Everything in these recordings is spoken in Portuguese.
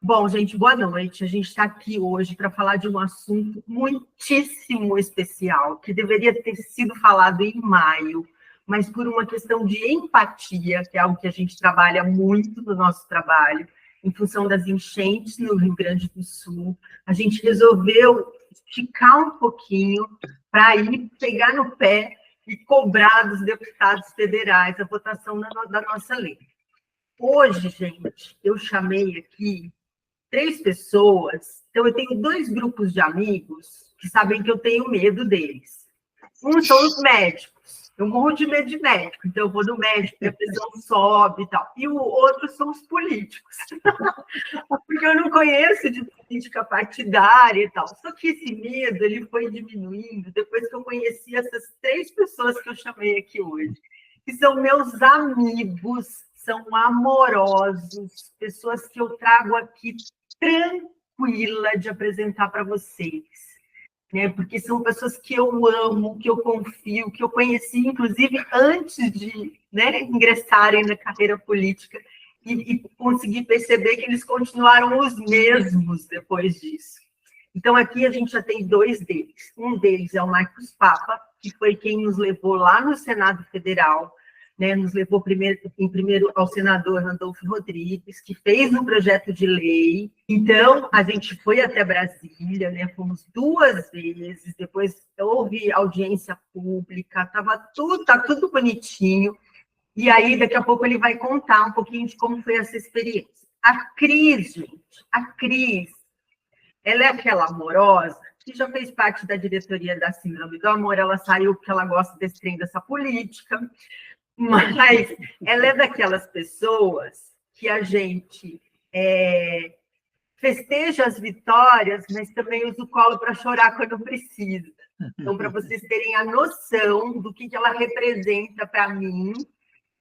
Bom, gente, boa noite. A gente está aqui hoje para falar de um assunto muitíssimo especial, que deveria ter sido falado em maio, mas por uma questão de empatia, que é algo que a gente trabalha muito no nosso trabalho, em função das enchentes no Rio Grande do Sul, a gente resolveu ficar um pouquinho para ir pegar no pé e cobrar dos deputados federais a votação da nossa lei. Hoje, gente, eu chamei aqui 3 pessoas, então eu tenho 2 grupos de amigos que sabem que eu tenho medo deles. Um são os médicos, eu morro de medo de médico, então eu vou no médico e a pressão sobe e tal. E o outro são os políticos, porque eu não conheço de política partidária e tal. Só que esse medo ele foi diminuindo depois que eu conheci essas 3 pessoas que eu chamei aqui hoje, que são meus amigos, são amorosos, pessoas que eu trago aqui tranquila de apresentar para vocês, né? Porque são pessoas que eu amo, que eu confio, que eu conheci, inclusive, antes de, né, ingressarem na carreira política e consegui perceber que eles continuaram os mesmos depois disso. Então, aqui a gente já tem 2 deles. Um deles é o Marcos Papa, que foi quem nos levou lá no Senado Federal, né, nos levou primeiro ao senador Randolfo Rodrigues, que fez um projeto de lei. Então, a gente foi até Brasília, né, fomos 2 vezes, depois houve audiência pública, tá tudo bonitinho, e aí daqui a pouco ele vai contar um pouquinho de como foi essa experiência. A Cris, gente, ela é aquela amorosa que já fez parte da diretoria da Síndrome do Amor, ela saiu porque ela gosta desse trem dessa política, mas ela é daquelas pessoas que a gente festeja as vitórias, mas também usa o colo para chorar quando precisa. Então, para vocês terem a noção do que ela representa para mim,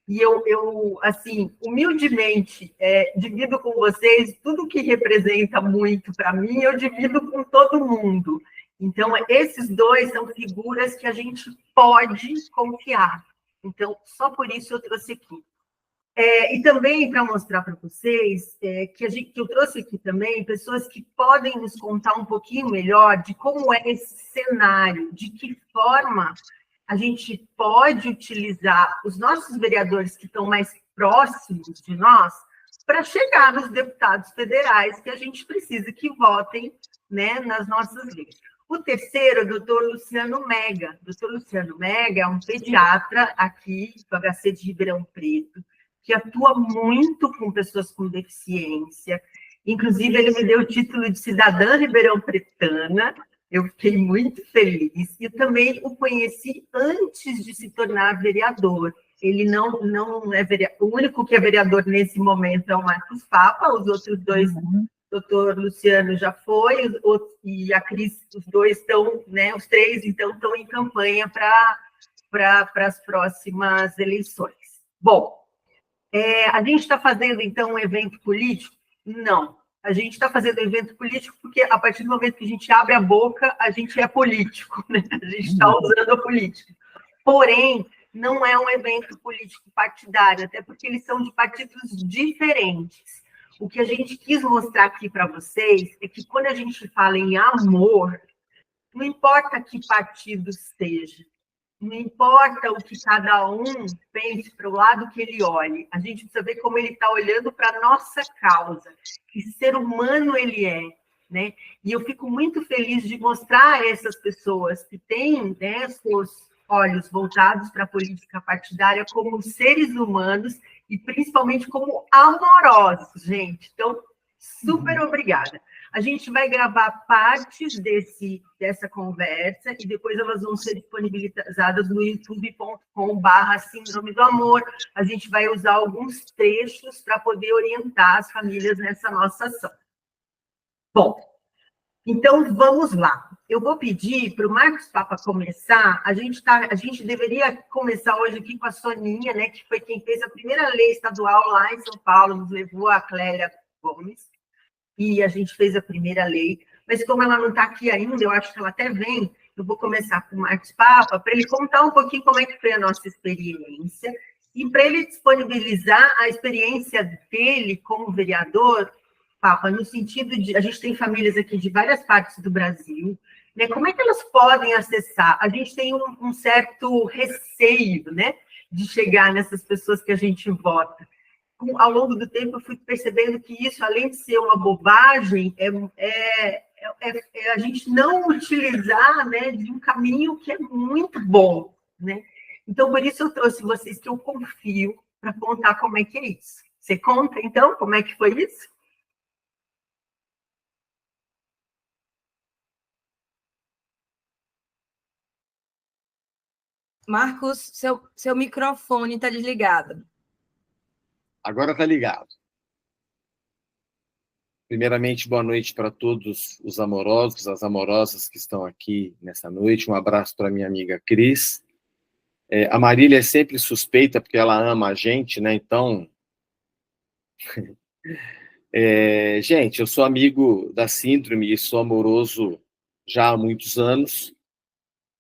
e eu assim, humildemente, divido com vocês tudo que representa muito para mim, eu divido com todo mundo. Então, esses 2 são figuras que a gente pode confiar. Então, só por isso eu trouxe aqui. E também para mostrar para vocês que eu trouxe aqui também pessoas que podem nos contar um pouquinho melhor de como é esse cenário, de que forma a gente pode utilizar os nossos vereadores que estão mais próximos de nós para chegar nos deputados federais que a gente precisa que votem, né, nas nossas leis. O terceiro é o doutor Luciano Mega. O doutor Luciano Mega é um pediatra aqui do HC de Ribeirão Preto, que atua muito com pessoas com deficiência. Inclusive, ele me deu o título de cidadã ribeirão-pretana. Eu fiquei muito feliz. E também o conheci antes de se tornar vereador. Ele não é vereador. O único que é vereador nesse momento é o Marcos Papa, os outros 2... Doutor Luciano já foi, e a Cris, os 2 estão, né, os 3, então, estão em campanha para as próximas eleições. Bom, a gente está fazendo, então, um evento político? Não. A gente está fazendo um evento político porque, a partir do momento que a gente abre a boca, a gente é político, né? A gente está usando a política. Porém, não é um evento político partidário, até porque eles são de partidos diferentes. O que a gente quis mostrar aqui para vocês é que quando a gente fala em amor, não importa que partido esteja, não importa o que cada um pense para o lado que ele olhe, a gente precisa ver como ele está olhando para a nossa causa, que ser humano ele é, né? E eu fico muito feliz de mostrar a essas pessoas que têm, né, seus olhos voltados para a política partidária como seres humanos e principalmente como amorosos, gente. Então, super obrigada. A gente vai gravar partes dessa conversa e depois elas vão ser disponibilizadas no youtube.com/Síndrome do Amor. A gente vai usar alguns trechos para poder orientar as famílias nessa nossa ação. Bom, então vamos lá. Eu vou pedir para o Marcos Papa começar. A gente deveria começar hoje aqui com a Soninha, né, que foi quem fez a primeira lei estadual lá em São Paulo, nos levou a Clélia Gomes, e a gente fez a primeira lei. Mas como ela não está aqui ainda, eu acho que ela até vem, eu vou começar com o Marcos Papa, para ele contar um pouquinho como é que foi a nossa experiência, e para ele disponibilizar a experiência dele como vereador Papa, no sentido de a gente tem famílias aqui de várias partes do Brasil, né? Como é que elas podem acessar? A gente tem um certo receio, né, de chegar nessas pessoas que a gente vota. Ao longo do tempo, eu fui percebendo que isso, além de ser uma bobagem, é a gente não utilizar, né, de um caminho que é muito bom, né? Então, por isso eu trouxe vocês que eu confio para contar como é que é isso. Você conta, então, como é que foi isso? Marcos, seu microfone está desligado. Agora está ligado. Primeiramente, boa noite para todos os amorosos, as amorosas que estão aqui nessa noite. Um abraço para minha amiga Cris. A Marília é sempre suspeita porque ela ama a gente, né? Então, gente, eu sou amigo da Síndrome e sou amoroso já há muitos anos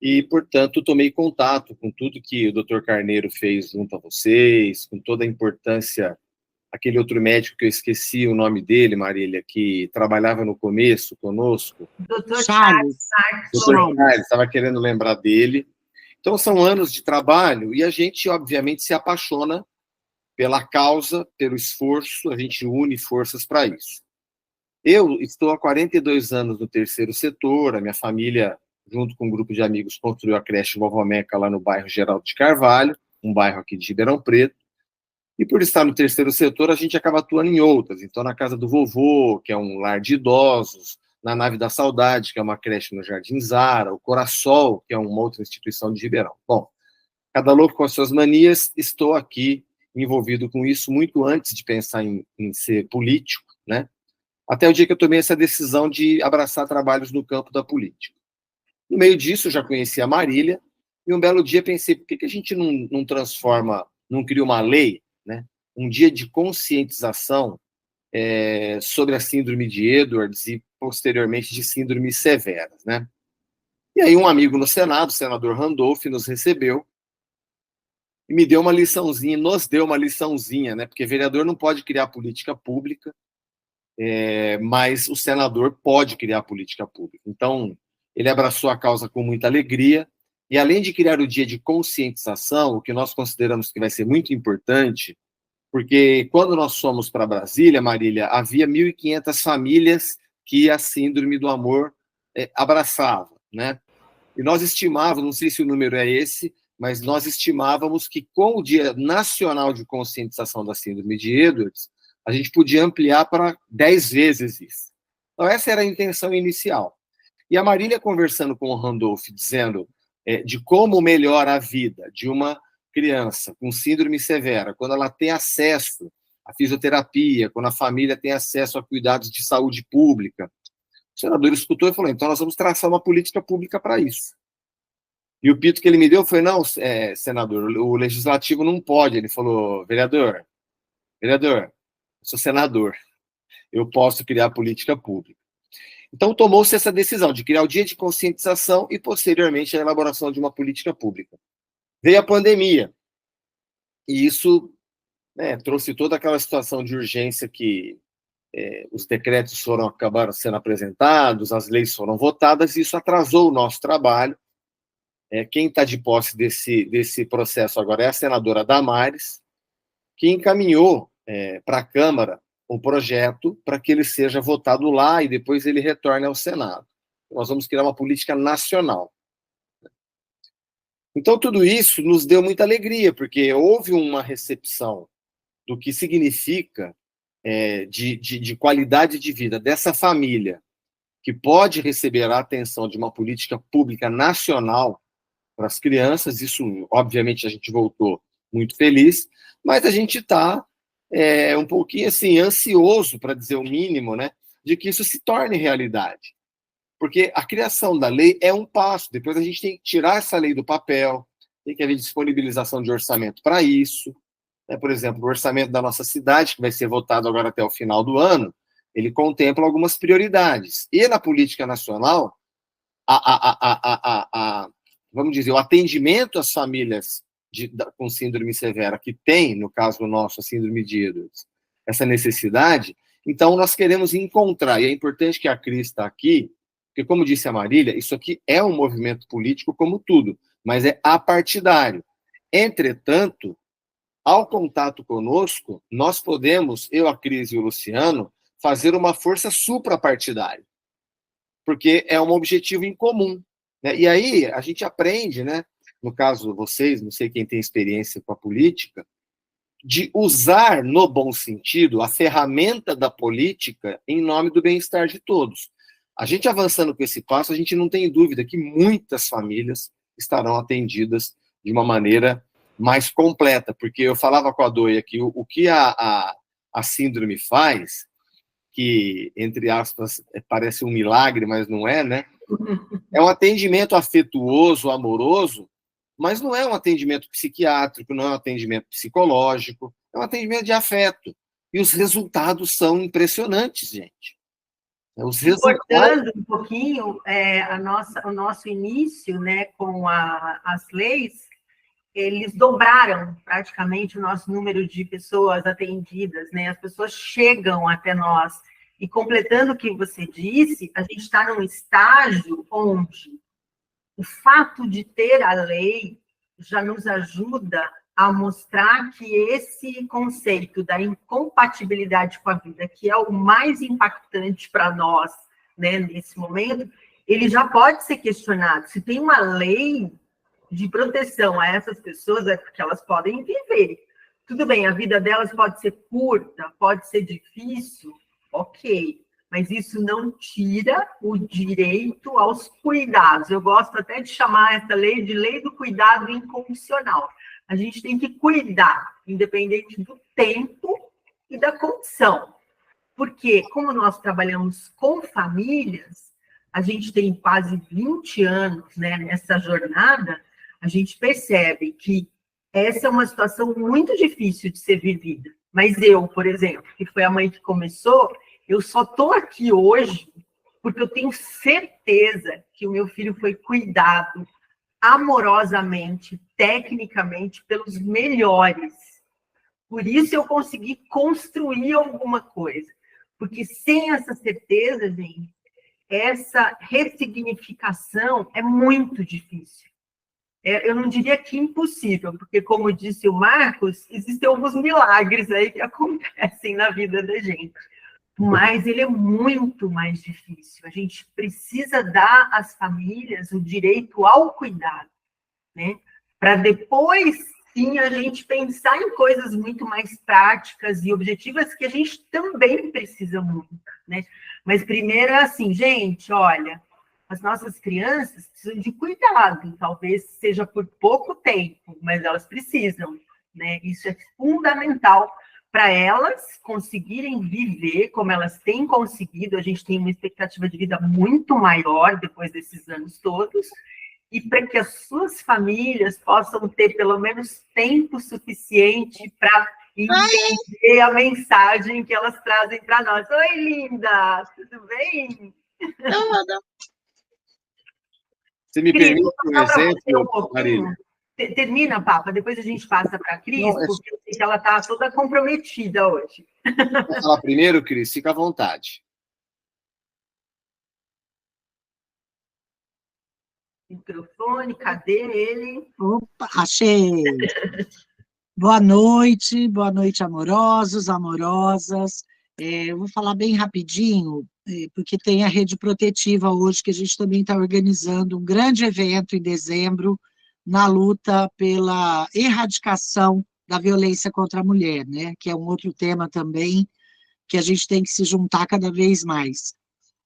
e, portanto, tomei contato com tudo que o Dr. Carneiro fez junto a vocês, com toda a importância. Aquele outro médico que eu esqueci o nome dele, Marília, que trabalhava no começo conosco. Dr. Charles. Dr. Charles, estava querendo lembrar dele. Então, são anos de trabalho e a gente, obviamente, se apaixona pela causa, pelo esforço, a gente une forças para isso. Eu estou há 42 anos no terceiro setor, a minha família, junto com um grupo de amigos, construiu a creche Vovó Meca lá no bairro Geraldo de Carvalho, um bairro aqui de Ribeirão Preto. E por estar no terceiro setor, a gente acaba atuando em outras. Então, na Casa do Vovô, que é um lar de idosos, na Nave da Saudade, que é uma creche no Jardim Zara, o Corassol, que é uma outra instituição de Ribeirão. Bom, cada louco com as suas manias, estou aqui envolvido com isso muito antes de pensar em ser político, né? Até o dia que eu tomei essa decisão de abraçar trabalhos no campo da política. No meio disso, eu já conheci a Marília, e um belo dia pensei, por que a gente não transforma, não cria uma lei, né? Um dia de conscientização sobre a síndrome de Edwards e, posteriormente, de síndromes severas, né? E aí um amigo no Senado, o senador Randolph, nos recebeu e me deu uma liçãozinha, nos deu uma liçãozinha, né? Porque vereador não pode criar política pública, mas o senador pode criar política pública. Então, ele abraçou a causa com muita alegria e, além de criar o dia de conscientização, o que nós consideramos que vai ser muito importante, porque quando nós fomos para Brasília, Marília, havia 1.500 famílias que a síndrome do amor abraçava, né? E nós estimávamos, não sei se o número é esse, mas nós estimávamos que com o Dia Nacional de Conscientização da Síndrome de Edwards, a gente podia ampliar para 10 vezes isso. Então, essa era a intenção inicial. E a Marília, conversando com o Randolph, dizendo de como melhora a vida de uma criança com síndrome severa, quando ela tem acesso à fisioterapia, quando a família tem acesso a cuidados de saúde pública, o senador escutou e falou, então nós vamos traçar uma política pública para isso. E o pito que ele me deu foi, não, senador, o legislativo não pode. Ele falou, vereador, eu sou senador, eu posso criar política pública. Então, tomou-se essa decisão de criar o dia de conscientização e, posteriormente, a elaboração de uma política pública. Veio a pandemia, e isso trouxe toda aquela situação de urgência que os decretos acabaram sendo apresentados, as leis foram votadas, e isso atrasou o nosso trabalho. Quem está de posse desse processo agora é a senadora Damares, que encaminhou para a Câmara um projeto para que ele seja votado lá e depois ele retorne ao Senado. Nós vamos criar uma política nacional. Então, tudo isso nos deu muita alegria, porque houve uma recepção do que significa de qualidade de vida dessa família, que pode receber a atenção de uma política pública nacional para as crianças. Isso, obviamente, a gente voltou muito feliz, mas a gente está um pouquinho assim, ansioso, para dizer o mínimo, né, de que isso se torne realidade. Porque a criação da lei é um passo, depois a gente tem que tirar essa lei do papel, tem que haver disponibilização de orçamento para isso. Por exemplo, o orçamento da nossa cidade, que vai ser votado agora até o final do ano, ele contempla algumas prioridades. E na política nacional, vamos dizer, o atendimento às famílias com síndrome severa, que tem, no caso nosso, a síndrome de Edwards, essa necessidade, Então, nós queremos encontrar, e é importante que a Cris está aqui, porque, como disse a Marília, isso aqui é um movimento político como tudo, mas é apartidário. Entretanto, ao contato conosco, nós podemos, eu, a Cris e o Luciano, fazer uma força suprapartidária, porque é um objetivo em comum, né? E aí a gente aprende, né? No caso vocês, não sei quem tem experiência com a política, de usar, no bom sentido, a ferramenta da política em nome do bem-estar de todos. A gente avançando com esse passo, a gente não tem dúvida que muitas famílias estarão atendidas de uma maneira mais completa, porque eu falava com a Doi aqui, o que a síndrome faz, que, entre aspas, parece um milagre, mas não é, né? É um atendimento afetuoso, amoroso, mas não é um atendimento psiquiátrico, não é um atendimento psicológico, é um atendimento de afeto. E os resultados são impressionantes, gente. Cortando um pouquinho o nosso início, né, com as leis, eles dobraram praticamente o nosso número de pessoas atendidas, né? As pessoas chegam até nós. E completando o que você disse, a gente está num estágio onde o fato de ter a lei já nos ajuda a mostrar que esse conceito da incompatibilidade com a vida, que é o mais impactante para nós, né, nesse momento, ele já pode ser questionado. Se tem uma lei de proteção a essas pessoas, é porque elas podem viver. Tudo bem, a vida delas pode ser curta, pode ser difícil, ok, mas isso não tira o direito aos cuidados. Eu gosto até de chamar essa lei de lei do cuidado incondicional. A gente tem que cuidar, independente do tempo e da condição. Porque, como nós trabalhamos com famílias, a gente tem quase 20 anos, né, nessa jornada, a gente percebe que essa é uma situação muito difícil de ser vivida. Mas eu, por exemplo, que foi a mãe que começou, eu só estou aqui hoje porque eu tenho certeza que o meu filho foi cuidado amorosamente, tecnicamente, pelos melhores. Por isso eu consegui construir alguma coisa. Porque sem essa certeza, gente, essa ressignificação é muito difícil. Eu não diria que impossível, porque, como disse o Marcos, existem alguns milagres aí que acontecem na vida da gente. Mas ele é muito mais difícil. A gente precisa dar às famílias o direito ao cuidado, né? Para depois, sim, a gente pensar em coisas muito mais práticas e objetivas que a gente também precisa muito, né? Mas primeiro é assim, gente, olha, as nossas crianças precisam de cuidado, talvez seja por pouco tempo, mas elas precisam, né? Isso é fundamental para elas conseguirem viver como elas têm conseguido. A gente tem uma expectativa de vida muito maior depois desses anos todos, e para que as suas famílias possam ter pelo menos tempo suficiente para entender a mensagem que elas trazem para nós. Oi, linda! Tudo bem? Não. Você me permite um exemplo, Marília? Termina, Papa, depois a gente passa para a Cris, porque eu sei que ela está toda comprometida hoje. Vou falar primeiro, Cris, fica à vontade. Microfone, cadê ele? Opa, achei! Boa noite, amorosos, amorosas. Eu vou falar bem rapidinho, porque tem a Rede Protetiva hoje, que a gente também está organizando um grande evento em dezembro, na luta pela erradicação da violência contra a mulher, né? Que é um outro tema também que a gente tem que se juntar cada vez mais.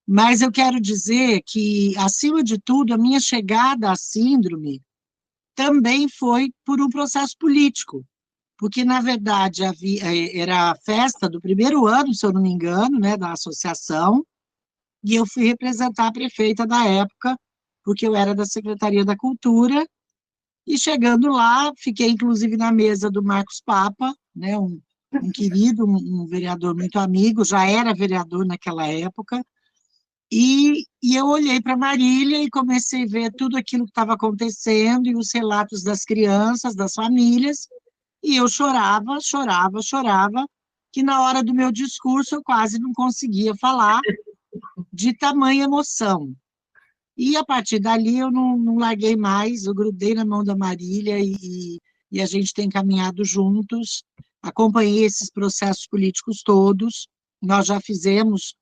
Mas eu quero dizer que, acima de tudo, a minha chegada à síndrome também foi por um processo político, porque, na verdade, era a festa do primeiro ano, se eu não me engano, né, da associação, e eu fui representar a prefeita da época, porque eu era da Secretaria da Cultura. E chegando lá, fiquei inclusive na mesa do Marcos Papa, né, um querido, um vereador muito amigo, já era vereador naquela época, e eu olhei para Marília e comecei a ver tudo aquilo que estava acontecendo e os relatos das crianças, das famílias, e eu chorava, que na hora do meu discurso eu quase não conseguia falar de tamanha emoção. E a partir dali eu não larguei mais, eu grudei na mão da Marília e a gente tem caminhado juntos, acompanhei esses processos políticos todos, nós já fizemos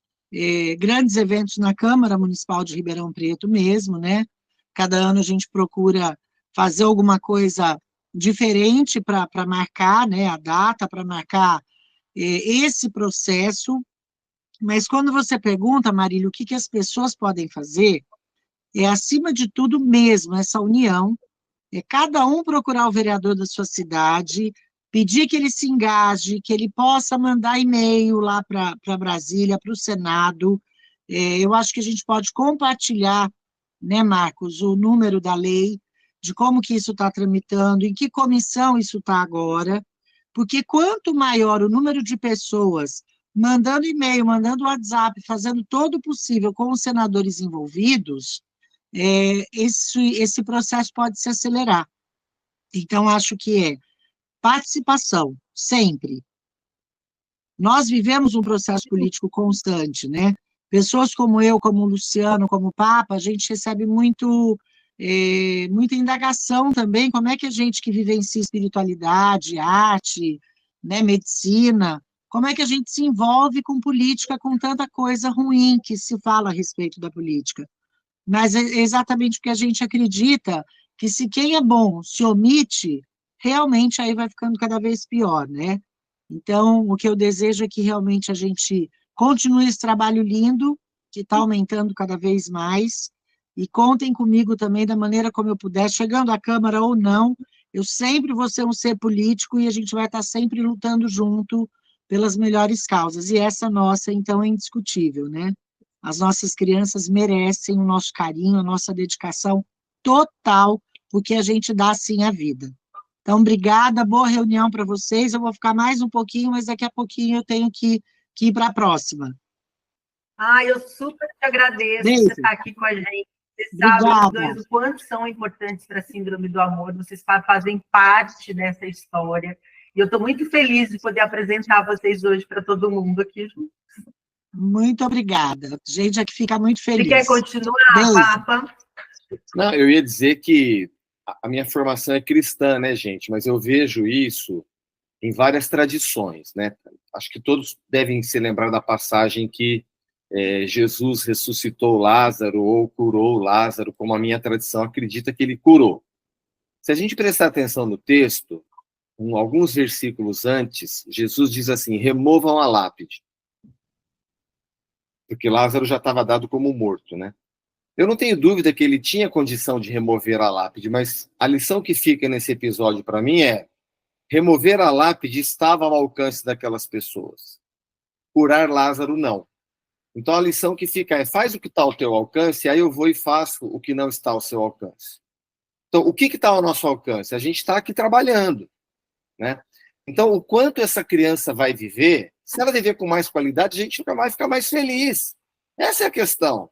grandes eventos na Câmara Municipal de Ribeirão Preto mesmo, né? Cada ano a gente procura fazer alguma coisa diferente para marcar, né, a data, para marcar esse processo. Mas quando você pergunta, Marília, o que as pessoas podem fazer, é, acima de tudo mesmo, essa união, é cada um procurar o vereador da sua cidade, pedir que ele se engaje, que ele possa mandar e-mail lá para Brasília, para o Senado. Eu acho que a gente pode compartilhar, né, Marcos, o número da lei, de como que isso está tramitando, em que comissão isso está agora, porque quanto maior o número de pessoas mandando e-mail, mandando WhatsApp, fazendo todo o possível com os senadores envolvidos, esse processo pode se acelerar. Então, acho que é participação, sempre. Nós vivemos um processo político constante, né? Pessoas como eu, como o Luciano, como o Papa, a gente recebe muita indagação também, como é que a gente que vivencia espiritualidade, arte, né, medicina, como é que a gente se envolve com política, com tanta coisa ruim que se fala a respeito da política. Mas é exatamente porque a gente acredita que se quem é bom se omite, realmente aí vai ficando cada vez pior, né? Então, o que eu desejo é que realmente a gente continue esse trabalho lindo, que está aumentando cada vez mais, e contem comigo também da maneira como eu puder, chegando à Câmara ou não, eu sempre vou ser um ser político e a gente vai estar sempre lutando junto pelas melhores causas, e essa nossa, então, é indiscutível, né? As nossas crianças merecem o nosso carinho, a nossa dedicação total, porque a gente dá, sim, a vida. Então, obrigada, boa reunião para vocês. Eu vou ficar mais um pouquinho, mas daqui a pouquinho eu tenho que ir para a próxima. Eu super te agradeço Beijo. por você estar aqui com a gente. Você sabe, os dois, o quanto são importantes para a Síndrome do Amor, vocês fazem parte dessa história. E eu estou muito feliz de poder apresentar vocês hoje para todo mundo aqui juntos. Muito obrigada. A gente aqui fica muito feliz. Você quer continuar, Beijo. Papa? Não, eu ia dizer que a minha formação é cristã, né, gente? Mas eu vejo isso em várias tradições, né? Acho que todos devem se lembrar da passagem que Jesus ressuscitou Lázaro ou curou Lázaro, como a minha tradição acredita que ele curou. Se a gente prestar atenção no texto, alguns versículos antes, Jesus diz assim: removam a lápide. Porque Lázaro já estava dado como morto, né? Eu não tenho dúvida que ele tinha condição de remover a lápide, mas a lição que fica nesse episódio para mim é: remover a lápide estava ao alcance daquelas pessoas. Curar Lázaro, não. Então a lição que fica é: faz o que está ao teu alcance, aí eu vou e faço o que não está ao seu alcance. Então, o que está ao nosso alcance? A gente está aqui trabalhando, né? Então, o quanto essa criança vai viver, se ela viver com mais qualidade, a gente vai ficar mais feliz. Essa é a questão.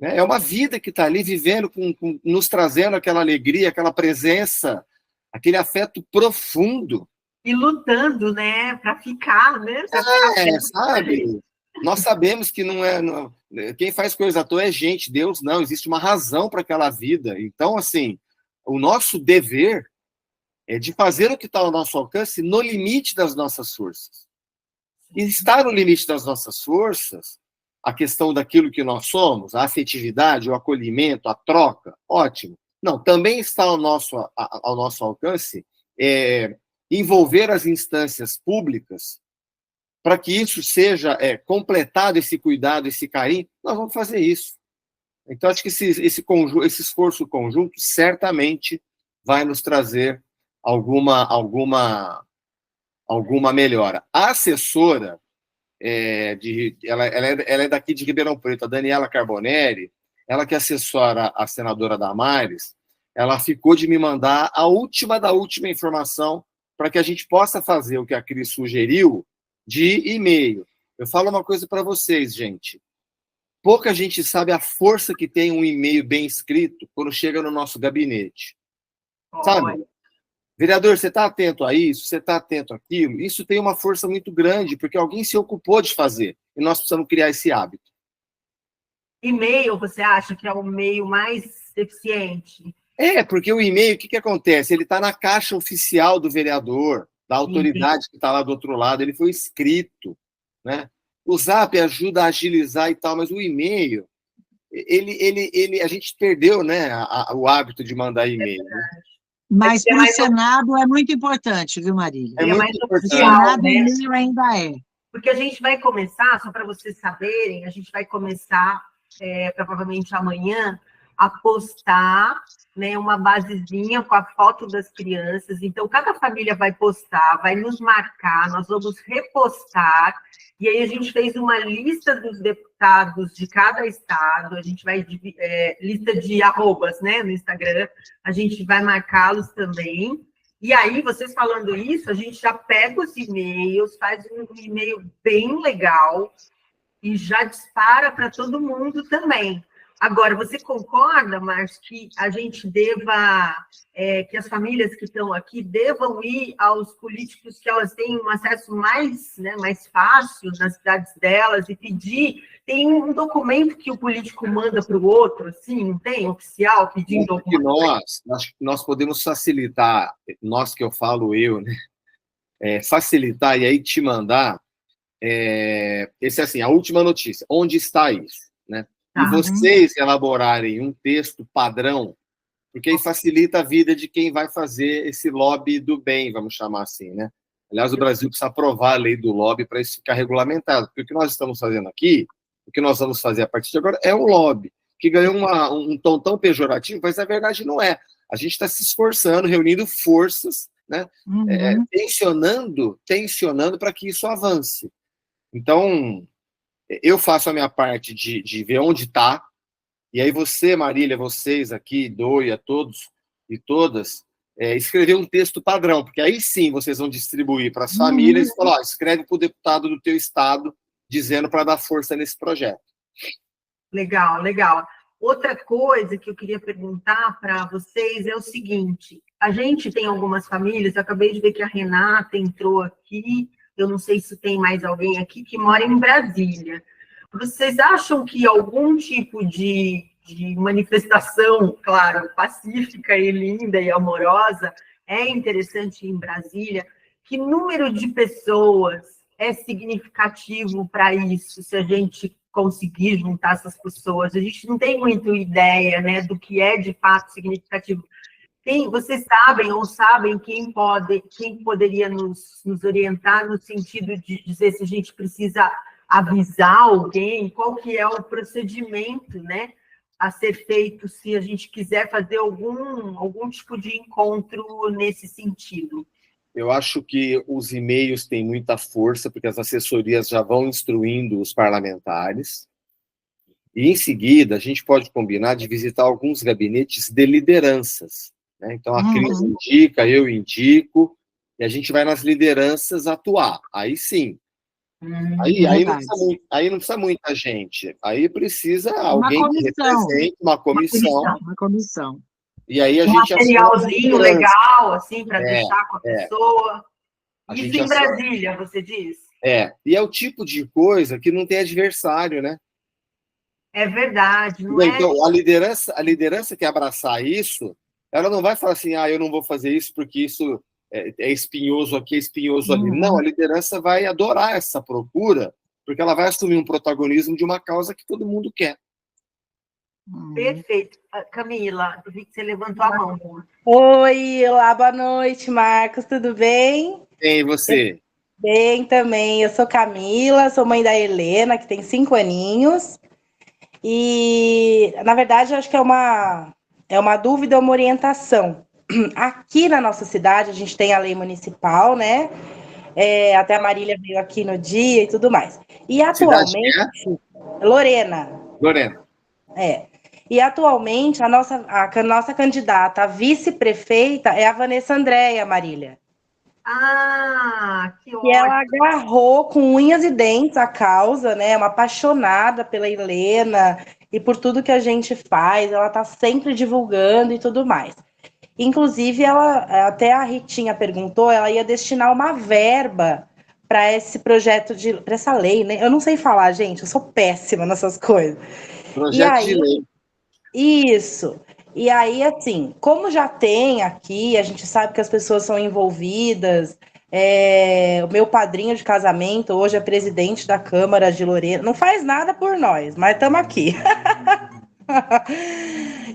É uma vida que está ali vivendo, nos trazendo aquela alegria, aquela presença, aquele afeto profundo. E lutando, né, para ficar, né? Sabe? Nós sabemos que quem faz coisa à toa é gente, Deus não, existe uma razão para aquela vida. Então, assim, o nosso dever é de fazer o que está ao nosso alcance no limite das nossas forças. E estar no limite das nossas forças, a questão daquilo que nós somos, a afetividade, o acolhimento, a troca, ótimo. Não, também está ao nosso alcance envolver as instâncias públicas para que isso seja completado, esse cuidado, esse carinho. Nós vamos fazer isso. Então, acho que esse esforço conjunto certamente vai nos trazer alguma melhora. A assessora, ela é daqui de Ribeirão Preto, a Daniela Carbonelli, ela que assessora a senadora Damares, ela ficou de me mandar a última da última informação para que a gente possa fazer o que a Cris sugeriu de e-mail. Eu falo uma coisa para vocês, gente. Pouca gente sabe a força que tem um e-mail bem escrito quando chega no nosso gabinete. Sabe? Vereador, você está atento a isso? Você está atento àquilo? Isso tem uma força muito grande, porque alguém se ocupou de fazer, e nós precisamos criar esse hábito. E-mail, você acha que é o meio mais eficiente? Porque o e-mail, o que acontece? Ele está na caixa oficial do vereador, da autoridade que está lá do outro lado, ele foi escrito, né? O Zap ajuda a agilizar e tal, mas o e-mail, a gente perdeu, né, o hábito de mandar e-mail. Né? Mas para o Senado é muito importante, viu, Marília? É muito importante. O Senado, né? O e-mail ainda é. Porque a gente vai começar, só para vocês saberem, a gente vai começar, provavelmente amanhã, a postar, né, uma basezinha com a foto das crianças. Então, cada família vai postar, vai nos marcar, nós vamos repostar. E aí a gente fez uma lista dos deputados de cada estado, a gente vai, lista de arrobas, né, no Instagram, a gente vai marcá-los também. E aí, vocês falando isso, a gente já pega os e-mails, faz um e-mail bem legal e já dispara para todo mundo também. Agora, você concorda, Márcio, que a gente deva, que as famílias que estão aqui devam ir aos políticos que elas têm um acesso mais, né, mais fácil nas cidades delas e pedir? Tem um documento que o político manda para o outro, assim, não tem? Oficial, pedindo alguma coisa? Nós podemos facilitar, nós que eu falo eu, né? Facilitar e aí te mandar, esse assim, a última notícia, onde está isso, né? E vocês elaborarem um texto padrão, porque aí facilita a vida de quem vai fazer esse lobby do bem, vamos chamar assim, né? Aliás, o Brasil precisa aprovar a lei do lobby para isso ficar regulamentado, porque o que nós estamos fazendo aqui, o que nós vamos fazer a partir de agora é um lobby, que ganhou um tom tão pejorativo, mas na verdade não é. A gente está se esforçando, reunindo forças, né? Tensionando para que isso avance. Então, eu faço a minha parte de ver onde está, e aí você, Marília, vocês aqui, Doi, a todos e todas, escrever um texto padrão, porque aí sim vocês vão distribuir para as famílias e falar, escreve para o deputado do teu estado, dizendo para dar força nesse projeto. Legal, legal. Outra coisa que eu queria perguntar para vocês é o seguinte, a gente tem algumas famílias, eu acabei de ver que a Renata entrou aqui, eu não sei se tem mais alguém aqui que mora em Brasília. Vocês acham que algum tipo de manifestação, claro, pacífica e linda e amorosa, é interessante em Brasília? Que número de pessoas é significativo para isso, se a gente conseguir juntar essas pessoas? A gente não tem muita ideia, né, do que é de fato significativo. Vocês sabem ou sabem quem poderia nos orientar no sentido de dizer se a gente precisa avisar alguém, qual que é o procedimento, né, a ser feito se a gente quiser fazer algum tipo de encontro nesse sentido? Eu acho que os e-mails têm muita força, porque as assessorias já vão instruindo os parlamentares. E, em seguida, a gente pode combinar de visitar alguns gabinetes de lideranças. Né? Então, a Cris indica, eu indico, e a gente vai nas lideranças atuar. Aí sim. Aí não precisa muita gente. Aí precisa alguém que represente uma comissão. E aí a gente materialzinho legal, assim, para deixar com a pessoa. Isso em Brasília, você diz? E é o tipo de coisa que não tem adversário, né? É verdade, não então, a liderança que abraçar isso, ela não vai falar assim, eu não vou fazer isso porque isso é espinhoso aqui, é espinhoso ali. Não, a liderança vai adorar essa procura, porque ela vai assumir um protagonismo de uma causa que todo mundo quer. Perfeito. Camila, eu vi que você levantou a mão. Oi, olá, boa noite, Marcos, tudo bem? Bem, e você? Bem também, eu sou Camila, sou mãe da Helena, que tem 5 aninhos, e, na verdade, eu acho que é uma dúvida, uma orientação. Aqui na nossa cidade, a gente tem a lei municipal, né? Até a Marília veio aqui no dia e tudo mais. E atualmente... Lorena. E atualmente, a nossa candidata a vice-prefeita é a Vanessa Andréia, Marília. Que ótimo. E ela agarrou com unhas e dentes a causa, né? Uma apaixonada pela Helena e por tudo que a gente faz. Ela está sempre divulgando e tudo mais. Inclusive, ela, até a Ritinha perguntou, ela ia destinar uma verba para esse projeto para essa lei, né? Eu não sei falar, gente, eu sou péssima nessas coisas. E Projeto de aí, lei. isso. E aí, assim, como já tem aqui, a gente sabe que as pessoas são envolvidas. O meu padrinho de casamento hoje é presidente da Câmara de Lorena. Não faz nada por nós, mas estamos aqui.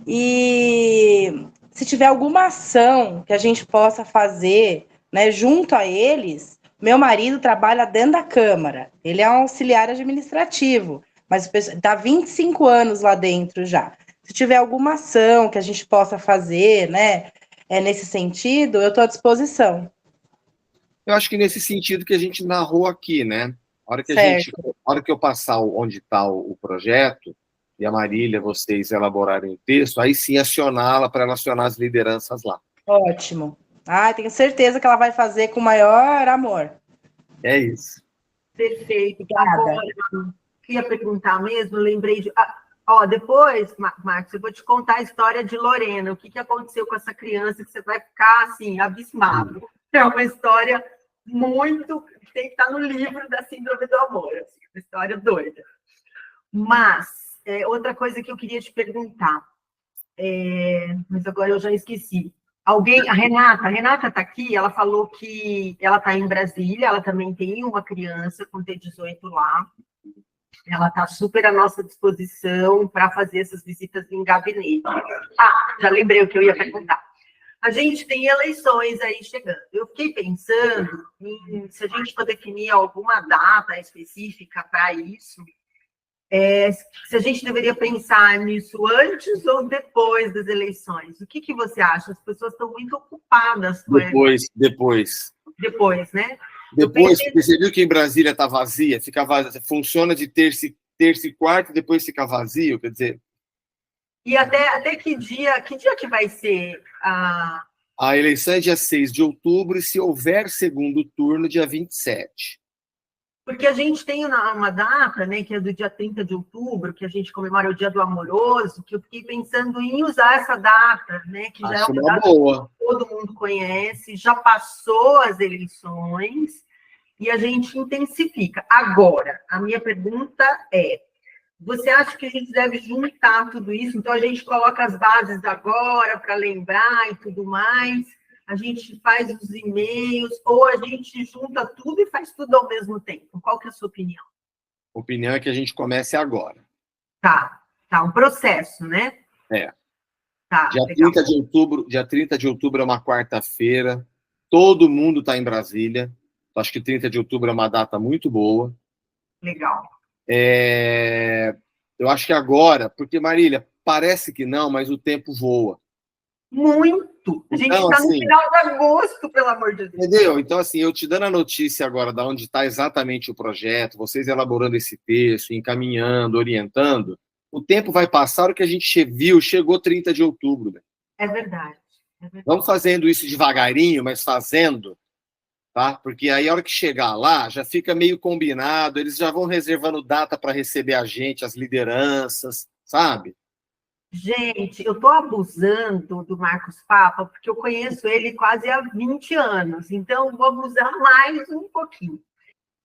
E se tiver alguma ação que a gente possa fazer, né, junto a eles, meu marido trabalha dentro da Câmara. Ele é um auxiliar administrativo, mas está 25 anos lá dentro já. Se tiver alguma ação que a gente possa fazer, né, nesse sentido, eu estou à disposição. Eu acho que nesse sentido que a gente narrou aqui, né? A hora que eu passar onde está o projeto, e a Marília, vocês elaborarem o texto, aí sim acioná-la para ela acionar as lideranças lá. Ótimo. Tenho certeza que ela vai fazer com o maior amor. É isso. Perfeito. Obrigada. Agora, queria perguntar mesmo, lembrei de... depois, Marcos, eu vou te contar a história de Lorena, o que aconteceu com essa criança, que você vai ficar, assim, abismado. É uma história muito... tem que estar no livro da Síndrome do Amor, assim, uma história doida. Mas, outra coisa que eu queria te perguntar, mas agora eu já esqueci. A Renata está aqui, ela falou que ela está em Brasília, ela também tem uma criança com T18 lá, ela está super à nossa disposição para fazer essas visitas em gabinete. Já lembrei o que eu ia perguntar. A gente tem eleições aí chegando. Eu fiquei pensando em se a gente for definir alguma data específica para isso, se a gente deveria pensar nisso antes ou depois das eleições. O que você acha? As pessoas estão muito ocupadas com Depois. Depois, né? Depois, porque você viu que em Brasília está vazia, funciona de terça e quarta, e depois fica vazio, quer dizer... E até que dia que vai ser A eleição é dia 6 de outubro, e se houver segundo turno, dia 27. Porque a gente tem uma data, né, que é do dia 30 de outubro, que a gente comemora o Dia do Amoroso, que eu fiquei pensando em usar essa data, né, que já é uma data boa. que todo mundo conhece, já passou as eleições, e a gente intensifica. Agora, a minha pergunta é, você acha que a gente deve juntar tudo isso? Então, a gente coloca as bases agora para lembrar e tudo mais, a gente faz os e-mails, ou a gente junta tudo e faz tudo ao mesmo tempo? Qual que é a sua opinião? A opinião é que a gente comece agora. Tá, um processo, né? Tá, dia legal. 30 de outubro é uma quarta-feira, todo mundo está em Brasília, acho que 30 de outubro é uma data muito boa. Legal. Eu acho que agora, porque, Marília, parece que não, mas o tempo voa. Muito! A gente está no final de agosto, pelo amor de Deus. Entendeu? Então, assim, eu te dando a notícia agora de onde está exatamente o projeto, vocês elaborando esse texto, encaminhando, orientando, o tempo vai passar, a hora que a gente chegou 30 de outubro. Né? É verdade. Vamos fazendo isso devagarinho, mas fazendo, tá? Porque aí, a hora que chegar lá, já fica meio combinado, eles já vão reservando data para receber a gente, as lideranças, sabe? Gente, eu estou abusando do Marcos Papa, porque eu conheço ele quase há 20 anos, então vou abusar mais um pouquinho.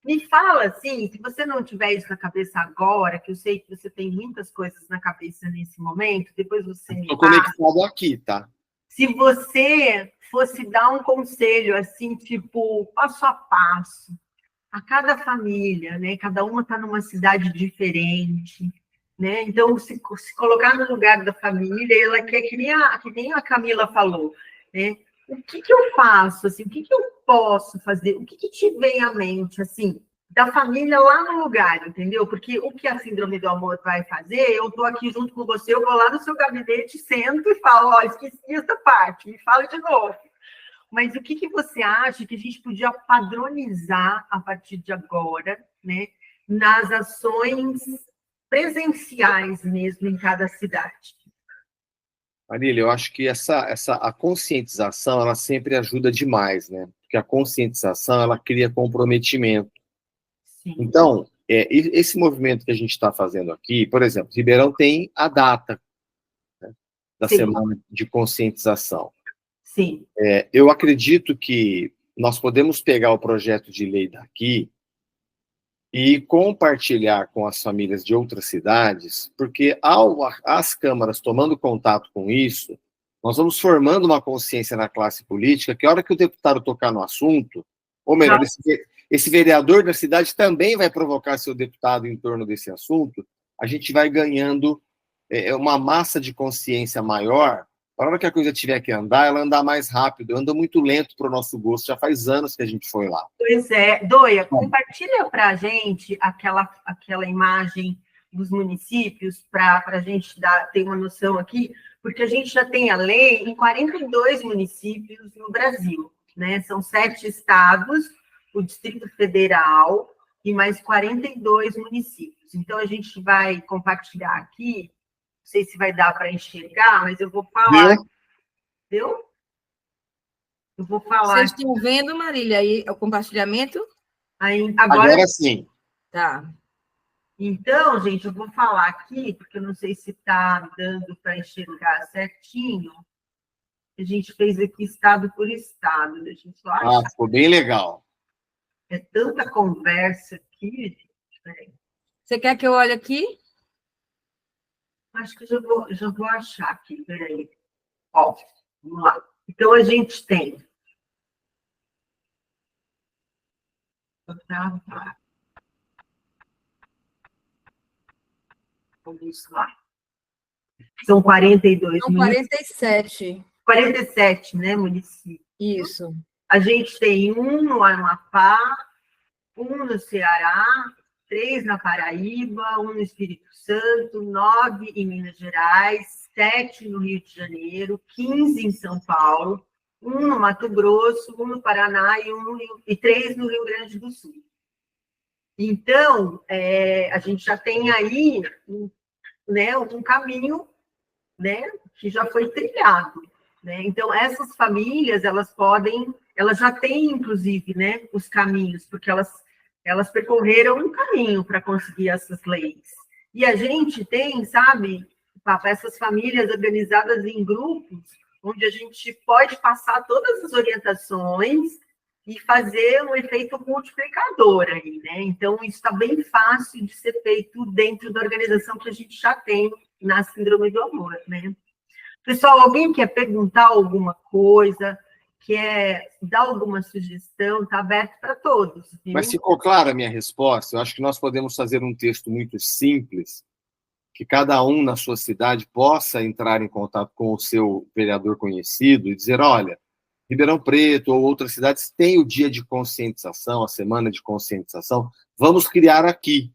Me fala, assim, se você não tiver isso na cabeça agora, que eu sei que você tem muitas coisas na cabeça nesse momento, depois você me Estou conectado aqui, tá? Se você fosse dar um conselho, assim, tipo, passo a passo, a cada família, né? Cada uma está numa cidade diferente, né? Então, se colocar no lugar da família, ela quer que nem a Camila falou, né? O que eu faço, assim, o que eu posso fazer, o que te vem à mente, assim, da família lá no lugar, entendeu? Porque o que a Síndrome do Amor vai fazer, eu estou aqui junto com você, eu vou lá no seu gabinete, sento e falo, esqueci essa parte, me fala de novo. Mas o que você acha que a gente podia padronizar a partir de agora, né, nas ações presenciais mesmo em cada cidade? Marília, eu acho que a conscientização, ela sempre ajuda demais, né? Porque a conscientização, ela cria comprometimento. Sim. Então, esse movimento que a gente está fazendo aqui, por exemplo, Ribeirão tem a data, né, da Semana de Conscientização. Sim. Eu acredito que nós podemos pegar o projeto de lei daqui e compartilhar com as famílias de outras cidades, porque as câmaras tomando contato com isso, nós vamos formando uma consciência na classe política que a hora que o deputado tocar no assunto, ou melhor, esse vereador da cidade também vai provocar seu deputado em torno desse assunto, a gente vai ganhando uma massa de consciência maior. Para a hora que a coisa tiver que andar, ela andar mais rápido, anda muito lento para o nosso gosto, já faz anos que a gente foi lá. Pois é. Doia, compartilha para a gente aquela imagem dos municípios, para a gente ter uma noção aqui, porque a gente já tem a lei em 42 municípios no Brasil, né? São 7 estados, o Distrito Federal e mais 42 municípios. Então, a gente vai compartilhar aqui. Não sei se vai dar para enxergar, mas eu vou falar. Viu? Eu vou falar. Vocês estão vendo, Marília, aí o compartilhamento? Agora Sim. Tá. Então, gente, eu vou falar aqui, porque eu não sei se está dando para enxergar certinho. A gente fez aqui estado por estado. Deixa eu só achar. Ficou bem legal. É tanta conversa aqui, gente. Peraí. Você quer que eu olhe aqui? Acho que já vou achar aqui, peraí. Ó, vamos lá. Então, a gente tem. Vamos lá. São 42 São 47. 47, né, municípios. Isso. A gente tem um no Amapá, um no Ceará, 3 na Paraíba, um no Espírito Santo, 9 em Minas Gerais, 7 no Rio de Janeiro, 15 em São Paulo, um no Mato Grosso, um no Paraná e 3 no Rio Grande do Sul. Então, a gente já tem aí um caminho, né, que já foi trilhado. Né? Então, essas famílias, elas já têm, inclusive, né, os caminhos, porque elas percorreram um caminho para conseguir essas leis. E a gente tem, sabe, Papa, essas famílias organizadas em grupos, onde a gente pode passar todas as orientações e fazer um efeito multiplicador aí, né? Então, isso está bem fácil de ser feito dentro da organização que a gente já tem na Síndrome do Amor, né? Pessoal, alguém quer perguntar alguma coisa, quer dar alguma sugestão? Está aberto para todos. Viu? Mas ficou clara a minha resposta? Eu acho que nós podemos fazer um texto muito simples, que cada um na sua cidade possa entrar em contato com o seu vereador conhecido e dizer, olha, Ribeirão Preto ou outras cidades têm o dia de conscientização, a semana de conscientização, vamos criar aqui.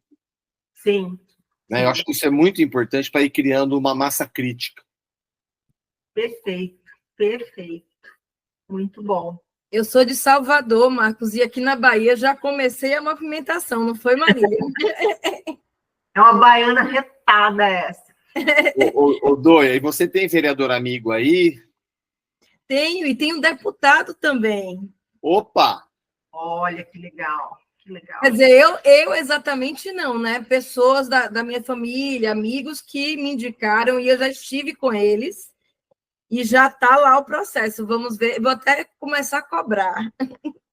Sim. Né? Eu acho que isso é muito importante para ir criando uma massa crítica. Perfeito, perfeito. Muito bom. Eu sou de Salvador, Marcos, e aqui na Bahia já comecei a movimentação, não foi, Marília? É uma baiana retada essa. Ô, Doia, e você tem vereador amigo aí? Tenho, e tenho deputado também. Opa! Olha, que legal, que legal. Quer dizer, eu exatamente não, né? Pessoas da minha família, amigos que me indicaram, e eu já estive com eles, e já está lá o processo. Vamos ver, vou até começar a cobrar.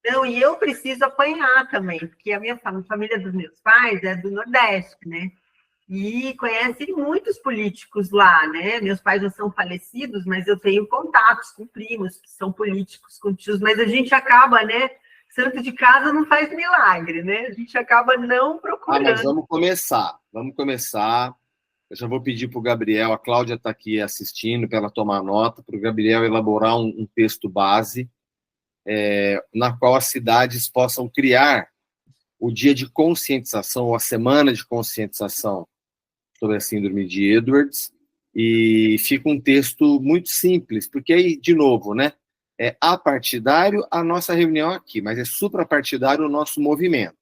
Não, e eu preciso apanhar também, porque a família dos meus pais é do Nordeste, né? E conhece muitos políticos lá, né? Meus pais já são falecidos, mas eu tenho contatos com primos que são políticos, com tios, mas a gente acaba, né? Santo de casa não faz milagre, né? A gente acaba não procurando. Mas vamos começar. Eu já vou pedir para o Gabriel, a Cláudia está aqui assistindo, para ela tomar nota, para o Gabriel elaborar um texto base, na qual as cidades possam criar o dia de conscientização, ou a semana de conscientização sobre a síndrome de Edwards, e fica um texto muito simples, porque aí, de novo, né, é apartidário a nossa reunião aqui, mas é suprapartidário o nosso movimento.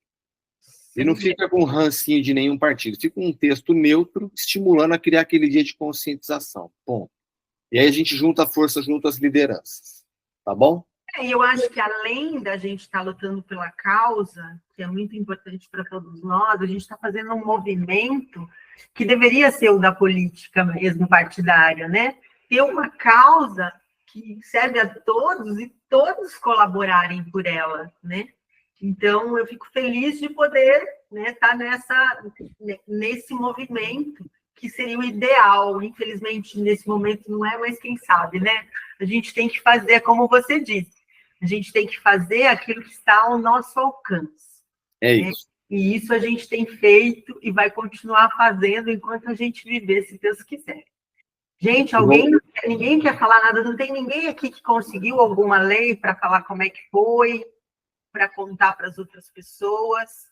E não fica com rancinho de nenhum partido, fica um texto neutro, estimulando a criar aquele dia de conscientização. Ponto. E aí a gente junta a força junto às lideranças. Tá bom? E eu acho que além da gente estar lutando pela causa, que é muito importante para todos nós, a gente está fazendo um movimento que deveria ser o da política mesmo partidária, né? Ter uma causa que serve a todos e todos colaborarem por ela, né? Então, eu fico feliz de poder, né, estar nesse movimento, que seria o ideal. Infelizmente, nesse momento não é, mas quem sabe, né? A gente tem que fazer, como você disse, a gente tem que fazer aquilo que está ao nosso alcance. É né? isso. E isso a gente tem feito e vai continuar fazendo enquanto a gente viver, se Deus quiser. Gente, ninguém quer falar nada? Não tem ninguém aqui que conseguiu alguma lei para falar como é que foi, para contar para as outras pessoas?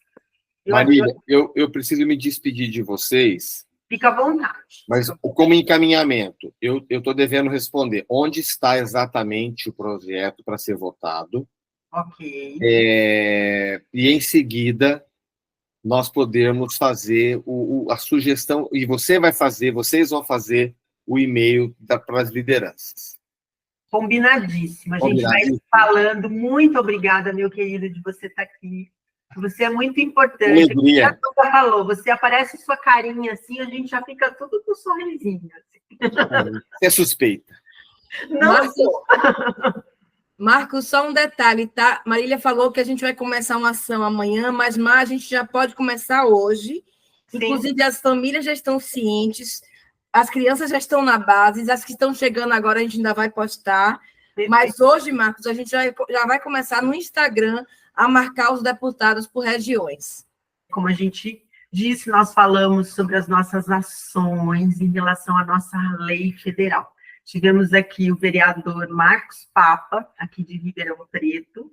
Marília, eu preciso me despedir de vocês. Fica à vontade. Mas como encaminhamento, eu estou devendo responder onde está exatamente o projeto para ser votado. Ok. E em seguida nós podemos fazer a sugestão, e vocês vão fazer o e-mail para as lideranças. Combinadíssimo. A gente vai falando. Muito obrigada, meu querido, de você estar aqui. Você é muito importante. Alegria. Como você falou, você aparece sua carinha assim, a gente já fica tudo com um sorrisinho. Assim. Você é suspeita. Não sou. Marcos, só um detalhe, tá? Marília falou que a gente vai começar uma ação amanhã, mas a gente já pode começar hoje. Sim. Inclusive, as famílias já estão cientes, as crianças já estão na base, as que estão chegando agora a gente ainda vai postar. Perfeito. Mas hoje, Marcos, a gente já vai começar no Instagram a marcar os deputados por regiões. Como a gente disse, nós falamos sobre as nossas ações em relação à nossa lei federal. Tivemos aqui o vereador Marcos Papa, aqui de Ribeirão Preto,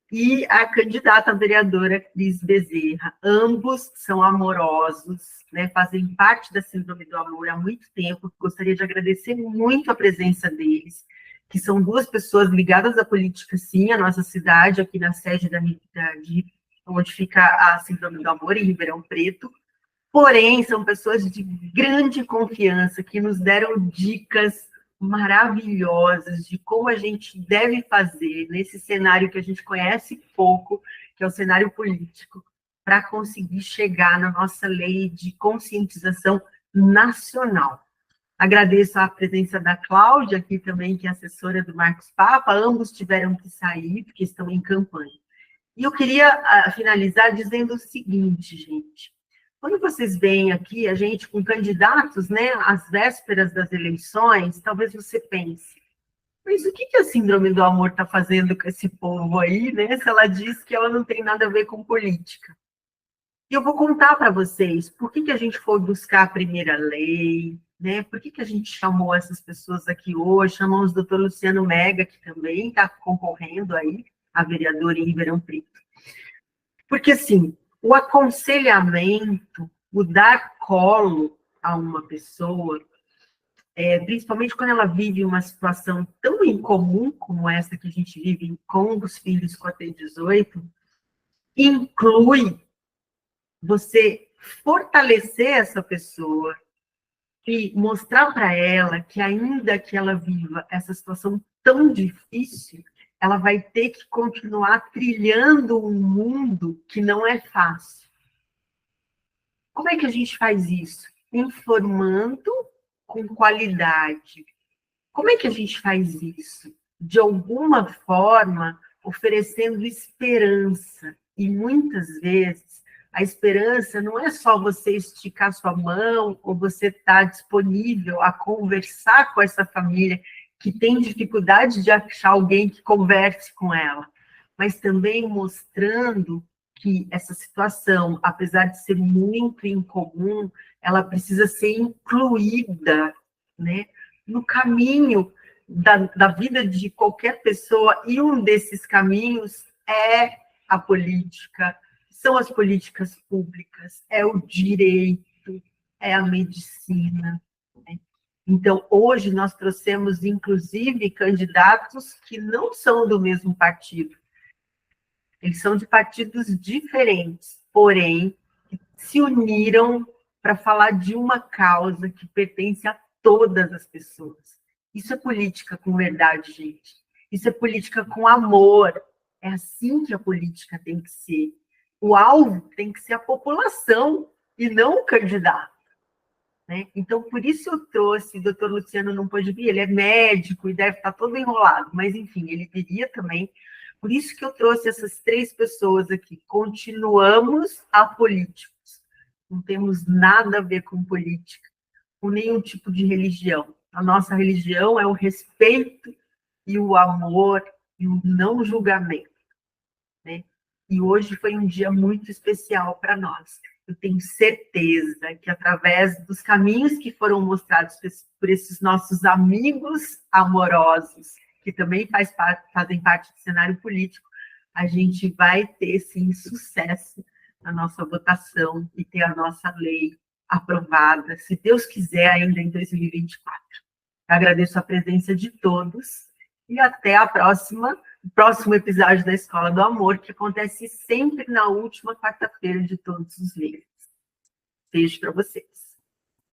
e a candidata a vereadora Cris Bezerra. Ambos são amorosos, né, fazem parte da Síndrome do Amor há muito tempo. Gostaria de agradecer muito a presença deles, que são duas pessoas ligadas à política, sim, a nossa cidade, aqui na sede onde fica a Síndrome do Amor, em Ribeirão Preto. Porém, são pessoas de grande confiança, que nos deram dicas maravilhosas de como a gente deve fazer nesse cenário que a gente conhece pouco, que é o cenário político, para conseguir chegar na nossa lei de conscientização nacional. Agradeço a presença da Cláudia aqui também, que é assessora do Marcos Papa. Ambos tiveram que sair, porque estão em campanha. E eu queria finalizar dizendo o seguinte, gente. Quando vocês veem aqui a gente com candidatos, né, às vésperas das eleições, talvez você pense, mas o que a Síndrome do Amor está fazendo com esse povo aí, né, se ela diz que ela não tem nada a ver com política? E eu vou contar para vocês por que a gente foi buscar a primeira lei, né, por que a gente chamou essas pessoas aqui hoje, chamamos o doutor Luciano Mega, que também está concorrendo aí, a vereadora em Ribeirão Preto. Porque, assim, o aconselhamento, o dar colo a uma pessoa, principalmente quando ela vive uma situação tão incomum como essa que a gente vive com os filhos com a T18, inclui você fortalecer essa pessoa e mostrar para ela que, ainda que ela viva essa situação tão difícil, ela vai ter que continuar trilhando um mundo que não é fácil. Como é que a gente faz isso? Informando com qualidade. Como é que a gente faz isso? De alguma forma, oferecendo esperança. E muitas vezes, a esperança não é só você esticar sua mão ou você estar disponível a conversar com essa família que tem dificuldade de achar alguém que converse com ela, mas também mostrando que essa situação, apesar de ser muito incomum, ela precisa ser incluída, né, no caminho da vida de qualquer pessoa, e um desses caminhos é a política, são as políticas públicas, é o direito, é a medicina, né? Então, hoje nós trouxemos, inclusive, candidatos que não são do mesmo partido. Eles são de partidos diferentes, porém, se uniram para falar de uma causa que pertence a todas as pessoas. Isso é política com verdade, gente. Isso é política com amor. É assim que a política tem que ser. O alvo tem que ser a população e não o candidato. né? Então, por isso eu trouxe, o doutor Luciano não pôde vir, ele é médico e deve estar todo enrolado, mas, enfim, ele viria também. Por isso que eu trouxe essas 3 pessoas aqui. Continuamos apolíticos. Não temos nada a ver com política, com nenhum tipo de religião. A nossa religião é o respeito e o amor e o não julgamento, né? E hoje foi um dia muito especial para nós. Eu tenho certeza que, através dos caminhos que foram mostrados por esses nossos amigos amorosos, que também fazem parte do cenário político, a gente vai ter, sim, sucesso na nossa votação e ter a nossa lei aprovada, se Deus quiser, ainda em 2024. Eu agradeço a presença de todos e até o próximo episódio da Escola do Amor, que acontece sempre na última quarta-feira de todos os meses. Beijo para vocês.